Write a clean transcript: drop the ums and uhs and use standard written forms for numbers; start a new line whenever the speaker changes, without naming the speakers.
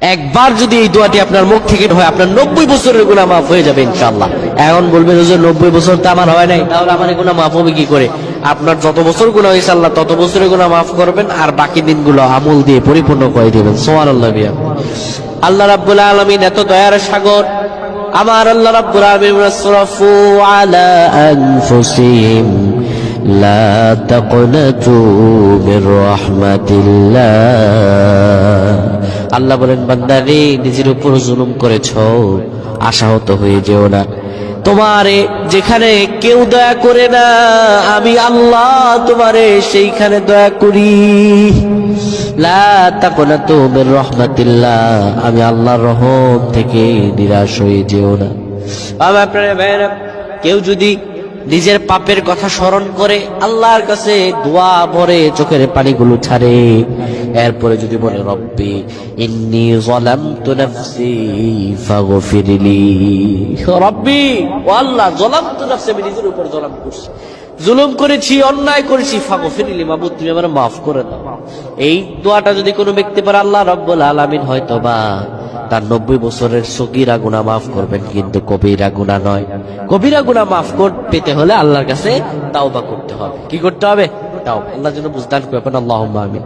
একবার যদি এই দোয়াটি আপনার মুখ থেকে হয়, আপনার 90 বছরের গুনাহ মাফ হয়ে যাবে ইনশাআল্লাহ। এখন বলবেন যে 90 বছর তো আমার হয় নাই, তাহলে আমার গুনাহ মাফ হবে কি করে? আপনার যত বছর গুনাহ হয়েছে আল্লাহ তত বছরের গুনাহ মাফ করবেন, আর বাকি দিনগুলো আমল দিয়ে পরিপূর্ণ করে দিবেন। সুবহানাল্লাহ। আল্লাহ রাব্বুল আলামিন এত দয়ার সাগর। আমার আল্লাহ রাব্বুল আলামিন রাসূলু আলা আনফুসিহিম লা তাকনাতু মির রাহমাতিল্লাহ। আল্লাহ বলেন, বান্দারে নিজের উপর জুলুম করেছো, আশাহত হয়ে যেও না। তোমারে যেখানে কেউ দয়া করে না, আমি আল্লাহ তোমারে সেইখানে দয়া করি। লা তাকনাতু মির রাহমাতিল্লাহ, আমি আল্লাহর রহম থেকে নিরাশ হয়ে যেও না। আপনারা ভাইরা, কেউ যদি নিজের পাপের কথা স্মরণ করে আল্লাহর কাছে দোয়া ভরে চোখের পানিগুলো ছাড়ে, এরপরে যদি বলে রব্বি ইন্নী যালামতু নাফসি ফাগফিরলি, রব্বি ও আল্লাহ যালামতু নাফসি, আমি নিজের উপর জুলুম করেছি, অন্যায় করেছি, ফাগফিরলি, মাবুদ তুমি আমারে মাফ করে দাও। এই দোয়াটা যদি কোনো ব্যক্তি পারে, আল্লাহ রাব্বুল আলামিন হয়তোবা তার 90 বছরের সগীরা গুনাহ মাফ করবেন, কিন্তু কবিরা গুনাহ নয়। কবিরা গুনাহ মাফ পেতে হলে আল্লাহর কাছে তাওবা করতে হবে। কি করতে হবে? তাওবা। আল্লাহ যেন বুঝদান করবেন। আল্লাহুম্মা আমিন।